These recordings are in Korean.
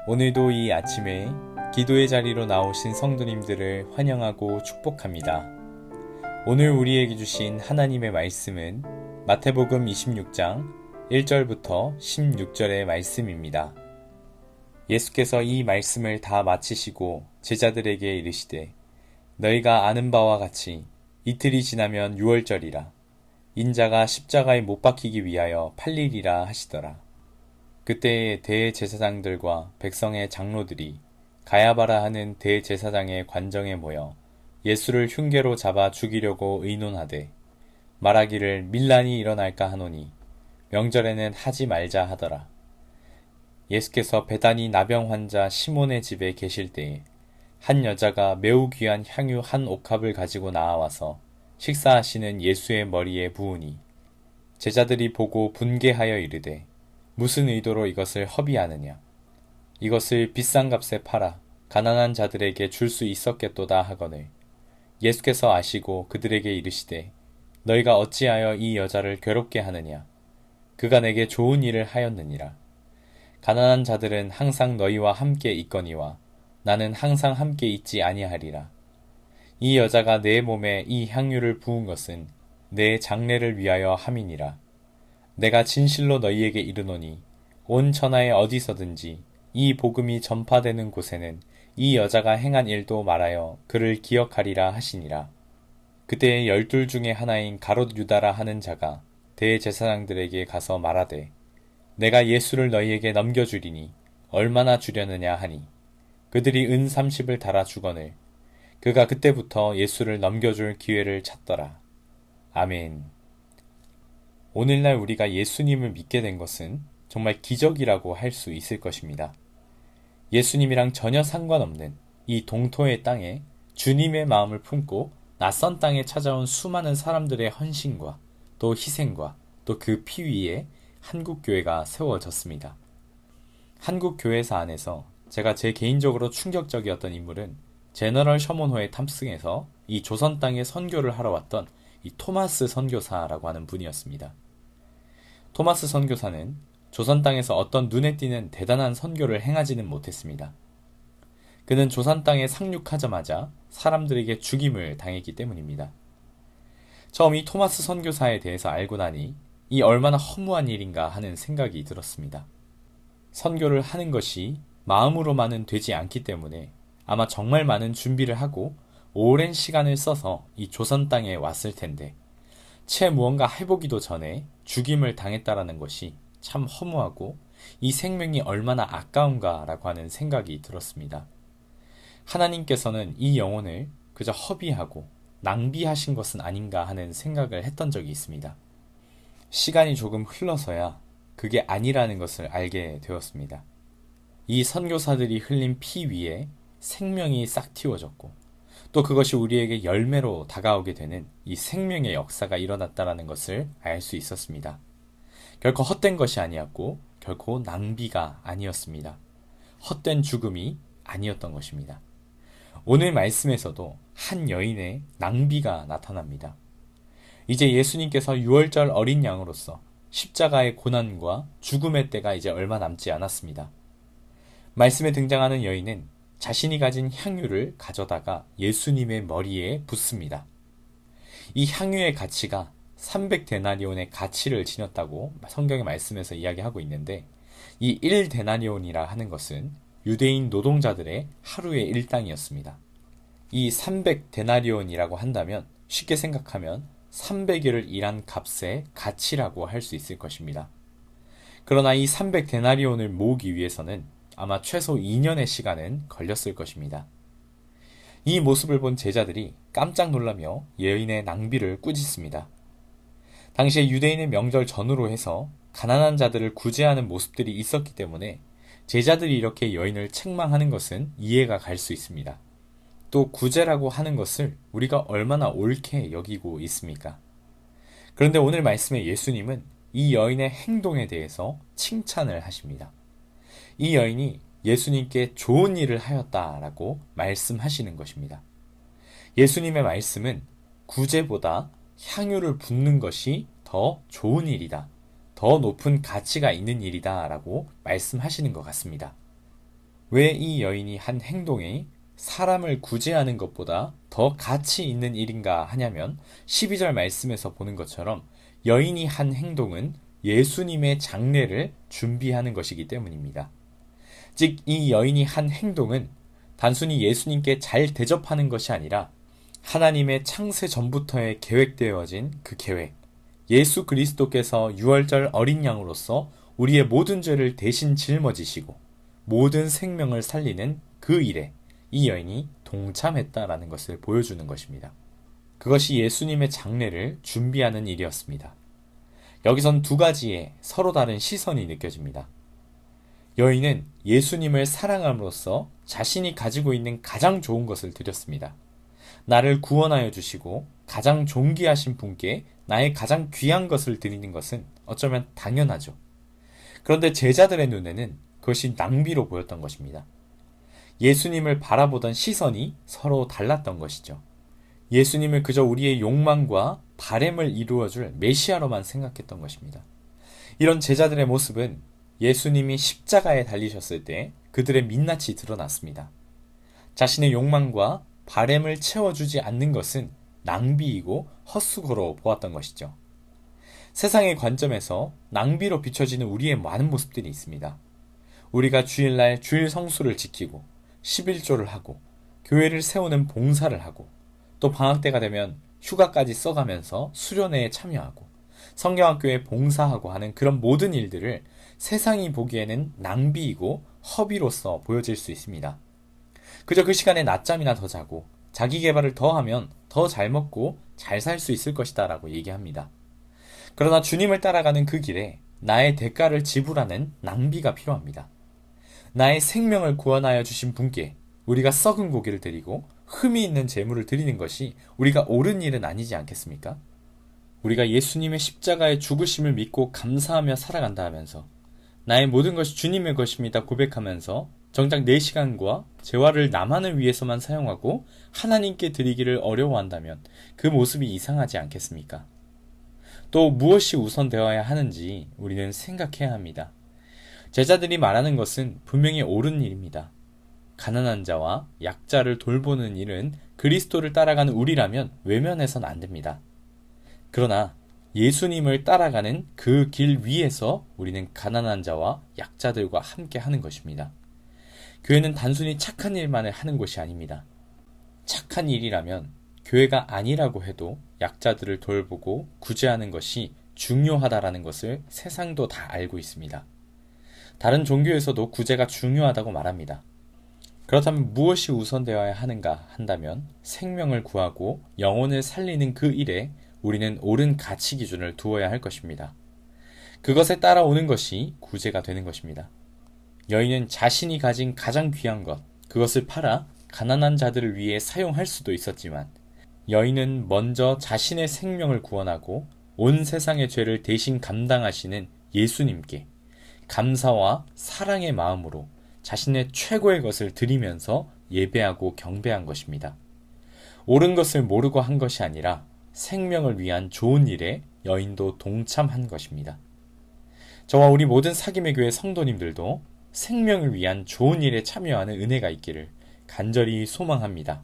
오늘도 이 아침에 기도의 자리로 나오신 성도님들을 환영하고 축복합니다. 오늘 우리에게 주신 하나님의 말씀은 마태복음 26장 1절부터 16절의 말씀입니다. 예수께서 이 말씀을 다 마치시고 제자들에게 이르시되 너희가 아는 바와 같이 이틀이 지나면 유월절이라 인자가 십자가에 못 박히기 위하여 팔리리라 하시더라. 그때에 대제사장들과 백성의 장로들이 가야바라 하는 대제사장의 관정에 모여 예수를 흉계로 잡아 죽이려고 의논하되 말하기를 밀란이 일어날까 하노니 명절에는 하지 말자 하더라. 예수께서 베다니 나병 환자 시몬의 집에 계실 때에 한 여자가 매우 귀한 향유 한 옥합을 가지고 나와서 식사하시는 예수의 머리에 부으니 제자들이 보고 분개하여 이르되 무슨 의도로 이것을 허비하느냐? 이것을 비싼 값에 팔아 가난한 자들에게 줄 수 있었겠도다 하거늘 예수께서 아시고 그들에게 이르시되 너희가 어찌하여 이 여자를 괴롭게 하느냐? 그가 내게 좋은 일을 하였느니라. 가난한 자들은 항상 너희와 함께 있거니와 나는 항상 함께 있지 아니하리라. 이 여자가 내 몸에 이 향유를 부은 것은 내 장례를 위하여 함이니라. 내가 진실로 너희에게 이르노니 온 천하에 어디서든지 이 복음이 전파되는 곳에는 이 여자가 행한 일도 말하여 그를 기억하리라 하시니라. 그때에 12 중에 하나인 가롯 유다라 하는 자가 대제사장들에게 가서 말하되 내가 예수를 너희에게 넘겨주리니 얼마나 주려느냐 하니 그들이 은 30을 달아 주거늘 그가 그때부터 예수를 넘겨줄 기회를 찾더라. 아멘. 오늘날 우리가 예수님을 믿게 된 것은 정말 기적이라고 할 수 있을 것입니다. 예수님이랑 전혀 상관없는 이 동토의 땅에 주님의 마음을 품고 낯선 땅에 찾아온 수많은 사람들의 헌신과 또 희생과 또 그 피 위에 한국교회가 세워졌습니다. 한국교회사 안에서 제가 제 개인적으로 충격적이었던 인물은 제너럴 셔먼호에 탑승해서 이 조선 땅에 선교를 하러 왔던 이 토마스 선교사라고 하는 분이었습니다. 토마스 선교사는 조선 땅에서 어떤 눈에 띄는 대단한 선교를 행하지는 못했습니다. 그는 조선 땅에 상륙하자마자 사람들에게 죽임을 당했기 때문입니다. 처음 이 토마스 선교사에 대해서 알고 나니 이 얼마나 허무한 일인가 하는 생각이 들었습니다. 선교를 하는 것이 마음으로만은 되지 않기 때문에 아마 정말 많은 준비를 하고 오랜 시간을 써서 이 조선 땅에 왔을 텐데 채 무언가 해보기도 전에 죽임을 당했다라는 것이 참 허무하고 이 생명이 얼마나 아까운가라고 하는 생각이 들었습니다. 하나님께서는 이 영혼을 그저 허비하고 낭비하신 것은 아닌가 하는 생각을 했던 적이 있습니다. 시간이 조금 흘러서야 그게 아니라는 것을 알게 되었습니다. 이 선교사들이 흘린 피 위에 생명이 싹 틔워졌고 또 그것이 우리에게 열매로 다가오게 되는 이 생명의 역사가 일어났다는 것을 알 수 있었습니다. 결코 헛된 것이 아니었고 결코 낭비가 아니었습니다. 헛된 죽음이 아니었던 것입니다. 오늘 말씀에서도 한 여인의 낭비가 나타납니다. 이제 예수님께서 유월절 어린 양으로서 십자가의 고난과 죽음의 때가 이제 얼마 남지 않았습니다. 말씀에 등장하는 여인은 자신이 가진 향유를 가져다가 예수님의 머리에 붓습니다. 이 향유의 가치가 300데나리온의 가치를 지녔다고 성경의 말씀에서 이야기하고 있는데 이 1데나리온이라 하는 것은 유대인 노동자들의 하루의 일당이었습니다. 이 300데나리온이라고 한다면 쉽게 생각하면 300일을 일한 값의 가치라고 할 수 있을 것입니다. 그러나 이 300데나리온을 모으기 위해서는 아마 최소 2년의 시간은 걸렸을 것입니다. 이 모습을 본 제자들이 깜짝 놀라며 여인의 낭비를 꾸짖습니다. 당시에 유대인의 명절 전후로 해서 가난한 자들을 구제하는 모습들이 있었기 때문에 제자들이 이렇게 여인을 책망하는 것은 이해가 갈 수 있습니다. 또 구제라고 하는 것을 우리가 얼마나 옳게 여기고 있습니까? 그런데 오늘 말씀에 예수님은 이 여인의 행동에 대해서 칭찬을 하십니다. 이 여인이 예수님께 좋은 일을 하였다라고 말씀하시는 것입니다. 예수님의 말씀은 구제보다 향유를 붓는 것이 더 좋은 일이다. 더 높은 가치가 있는 일이다 라고 말씀하시는 것 같습니다. 왜 이 여인이 한 행동이 사람을 구제하는 것보다 더 가치 있는 일인가 하냐면 12절 말씀에서 보는 것처럼 여인이 한 행동은 예수님의 장례를 준비하는 것이기 때문입니다. 즉, 이 여인이 한 행동은 단순히 예수님께 잘 대접하는 것이 아니라 하나님의 창세 전부터의 계획되어진 그 계획, 예수 그리스도께서 유월절 어린 양으로서 우리의 모든 죄를 대신 짊어지시고 모든 생명을 살리는 그 일에 이 여인이 동참했다라는 것을 보여주는 것입니다. 그것이 예수님의 장례를 준비하는 일이었습니다. 여기선 두 가지의 서로 다른 시선이 느껴집니다. 여인은 예수님을 사랑함으로써 자신이 가지고 있는 가장 좋은 것을 드렸습니다. 나를 구원하여 주시고 가장 존귀하신 분께 나의 가장 귀한 것을 드리는 것은 어쩌면 당연하죠. 그런데 제자들의 눈에는 그것이 낭비로 보였던 것입니다. 예수님을 바라보던 시선이 서로 달랐던 것이죠. 예수님을 그저 우리의 욕망과 바램을 이루어줄 메시아로만 생각했던 것입니다. 이런 제자들의 모습은 예수님이 십자가에 달리셨을 때 그들의 민낯이 드러났습니다. 자신의 욕망과 바램을 채워주지 않는 것은 낭비이고 헛수고로 보았던 것이죠. 세상의 관점에서 낭비로 비춰지는 우리의 많은 모습들이 있습니다. 우리가 주일날 주일 성수를 지키고 11조를 하고 교회를 세우는 봉사를 하고 또 방학 때가 되면 휴가까지 써가면서 수련회에 참여하고 성경학교에 봉사하고 하는 그런 모든 일들을 세상이 보기에는 낭비이고 허비로서 보여질 수 있습니다. 그저 그 시간에 낮잠이나 더 자고 자기 개발을 더 하면 더 잘 먹고 잘 살 수 있을 것이다 라고 얘기합니다. 그러나 주님을 따라가는 그 길에 나의 대가를 지불하는 낭비가 필요합니다. 나의 생명을 구원하여 주신 분께 우리가 썩은 고기를 드리고 흠이 있는 제물을 드리는 것이 우리가 옳은 일은 아니지 않겠습니까? 우리가 예수님의 십자가의 죽으심을 믿고 감사하며 살아간다 하면서 나의 모든 것이 주님의 것입니다 고백하면서 정작 내 시간과 재화를 나만을 위해서만 사용하고 하나님께 드리기를 어려워한다면 그 모습이 이상하지 않겠습니까? 또 무엇이 우선되어야 하는지 우리는 생각해야 합니다. 제자들이 말하는 것은 분명히 옳은 일입니다. 가난한 자와 약자를 돌보는 일은 그리스도를 따라가는 우리라면 외면해서는 안 됩니다. 그러나 예수님을 따라가는 그 길 위에서 우리는 가난한 자와 약자들과 함께 하는 것입니다. 교회는 단순히 착한 일만을 하는 곳이 아닙니다. 착한 일이라면 교회가 아니라고 해도 약자들을 돌보고 구제하는 것이 중요하다라는 것을 세상도 다 알고 있습니다. 다른 종교에서도 구제가 중요하다고 말합니다. 그렇다면 무엇이 우선되어야 하는가 한다면 생명을 구하고 영혼을 살리는 그 일에 우리는 옳은 가치 기준을 두어야 할 것입니다. 그것에 따라오는 것이 구제가 되는 것입니다. 여인은 자신이 가진 가장 귀한 것, 그것을 팔아 가난한 자들을 위해 사용할 수도 있었지만 여인은 먼저 자신의 생명을 구원하고 온 세상의 죄를 대신 감당하시는 예수님께 감사와 사랑의 마음으로 자신의 최고의 것을 드리면서 예배하고 경배한 것입니다. 옳은 것을 모르고 한 것이 아니라 생명을 위한 좋은 일에 여인도 동참한 것입니다. 저와 우리 모든 사김의 교회 성도님들도 생명을 위한 좋은 일에 참여하는 은혜가 있기를 간절히 소망합니다.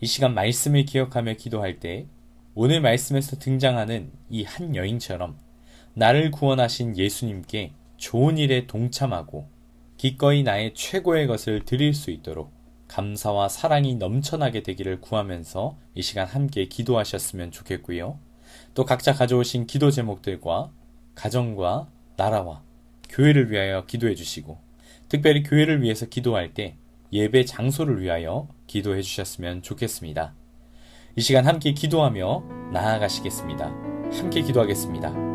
이 시간 말씀을 기억하며 기도할 때 오늘 말씀에서 등장하는 이 한 여인처럼 나를 구원하신 예수님께 좋은 일에 동참하고 기꺼이 나의 최고의 것을 드릴 수 있도록 감사와 사랑이 넘쳐나게 되기를 구하면서 이 시간 함께 기도하셨으면 좋겠고요. 또 각자 가져오신 기도 제목들과 가정과 나라와 교회를 위하여 기도해 주시고 특별히 교회를 위해서 기도할 때 예배 장소를 위하여 기도해 주셨으면 좋겠습니다. 이 시간 함께 기도하며 나아가시겠습니다. 함께 기도하겠습니다.